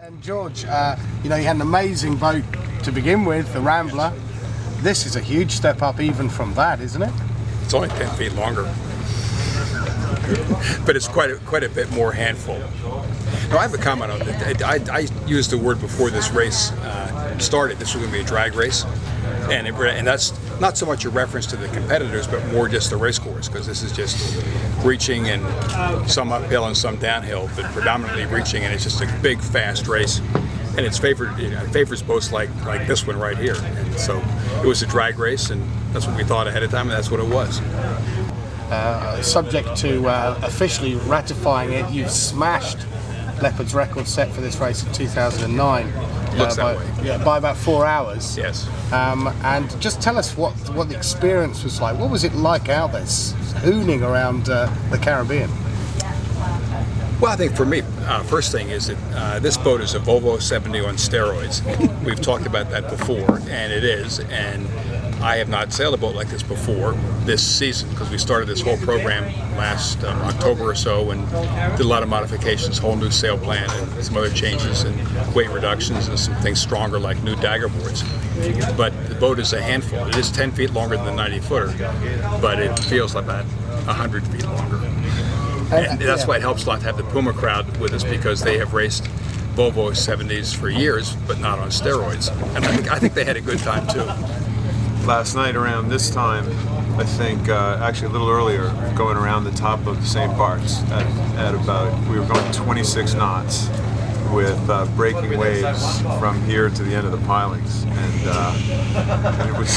And George, you know, you had an amazing boat to begin with, the Rambler. This is a huge step up even from that, isn't it? It's only 10 feet longer, but it's quite a bit more handful. Now, I have a comment on it. I used the word before this race started. This was going to be a drag race, and that's not so much a reference to the competitors, but more just the race course, because this is just reaching and some uphill and some downhill, but predominantly reaching, and it's just a big, fast race. And it's favors boats like this one right here. And so it was a drag race, and that's what we thought ahead of time, and that's what it was. Subject to officially ratifying it, you've smashed Leopard's record set for this race in 2009. Looks that way. Yeah, by about 4 hours. Yes. And just tell us what the experience was like. What was it like out there, hooning around the Caribbean? Well, I think for me, first thing is that this boat is a Volvo 70 on steroids. We've talked about that before, and it is. And I have not sailed a boat like this before this season, because we started this whole program last October or so and did a lot of modifications, whole new sail plan and some other changes and weight reductions and some things stronger like new dagger boards. But the boat is a handful. It is 10 feet longer than the 90-footer, but it feels about 100 feet longer. And that's why it helps a lot to have the Puma crowd with us, because they have raced Volvo 70s for years, but not on steroids. And I think they had a good time too. Last night around this time, I think, actually a little earlier, going around the top of St. Bart's at about, we were going 26 knots with breaking waves from here to the end of the pilings. And it was,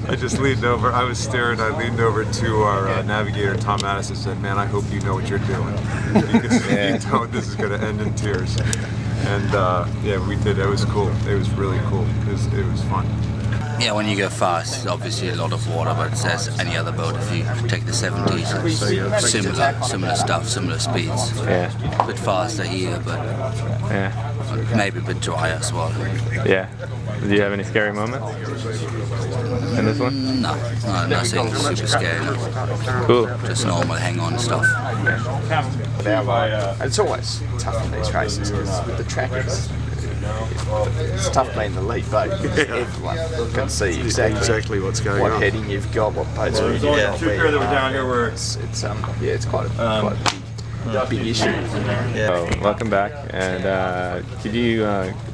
I just leaned over, I was staring, I leaned over to our navigator, Tom Addis, and said, "Man, I hope you know what you're doing. Because if you don't, this is going to end in tears." And yeah, we did. It was cool. It was really cool. It was fun. Yeah, when you go fast, it's obviously a lot of water, but it's as any other boat. If you take the 70s, it's similar stuff, similar speeds. Yeah. A bit faster here, but maybe a bit drier as well. Yeah. Did you have any scary moments in this one? No, nothing super scary. No. Cool. Just normal hang-on stuff. It's always tough in these races because with the trackers, it's tough being the lead boat. Everyone can see exactly what's going on, what heading you've got, what boats are in. Yeah, down here where it's quite a big issue. So, welcome back, and could you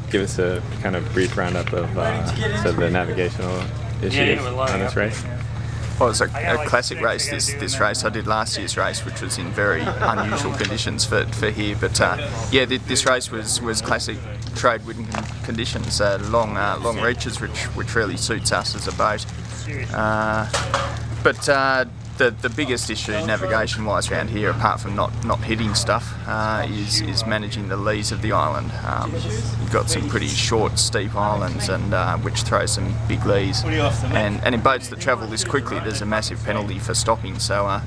give us a kind of brief roundup of the navigational issues on this race? Well, it's a classic race, this race. I did last year's race, which was in very unusual conditions for here. But yeah, this race was classic trade wind conditions, long reaches, which really suits us as a boat. But the biggest issue navigation-wise around here, apart from not hitting stuff, is managing the lees of the island. You've got some pretty short, steep islands, and which throw some big lees. And in boats that travel this quickly, there's a massive penalty for stopping. So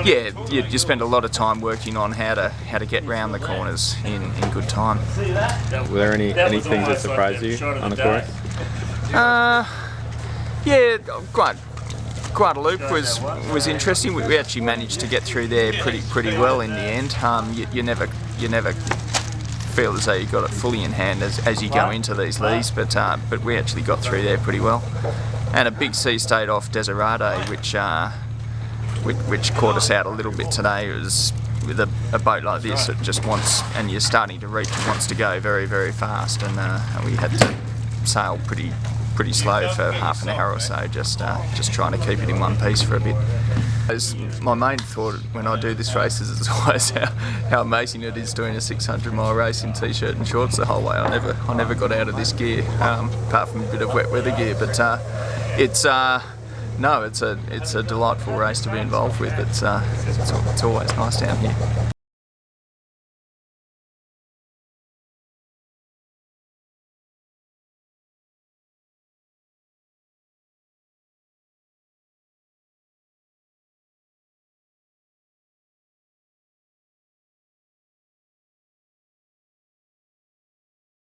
yeah, you spend a lot of time working on how to get round the corners in good time. Were there any things that surprised you on the course? Yeah, Guadalupe was interesting. We actually managed to get through there pretty well in the end. You never feel as though you got it fully in hand as you go into these lees, but we actually got through there pretty well. And a big sea state off Desirade, which caught us out a little bit today. It was with a boat like this, it just wants, and you're starting to reach, it wants to go very, very fast, and we had to sail pretty slow for half an hour or so, just trying to keep it in one piece for a bit. My main thought when I do this race is always how amazing it is doing a 600-mile race in t-shirt and shorts the whole way. I never got out of this gear, apart from a bit of wet weather gear. But it's a delightful race to be involved with. It's always nice down here.